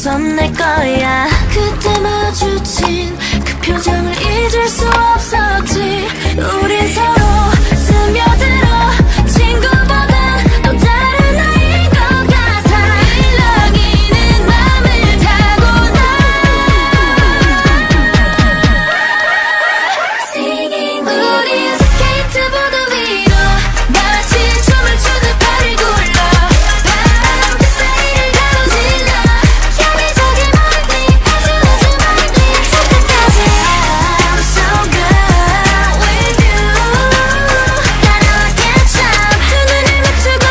넌 내 거야. 그때 마주친 그 표정을 잊을 수 없었지. 우린 서로 스며들어 친구보다 또 다른 아이인 것 같아. 일렁이는 맘을 타고나 Singing 우린 스케이트보드 위로 마치 춤을 추듯 발을 굴러 바람 그 사이를 가로질러 여기저기 멀리 아주 멀리 저 끝까지 I'm so good with you. 따라와 catch up 두 눈을 맞추고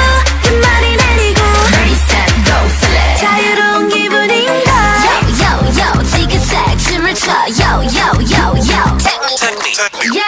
끝말이 내리고 Ready set go select 자유로운 기분인가. Yo yo yo 지그재그 춤을 춰 Yo yo yo yo Take me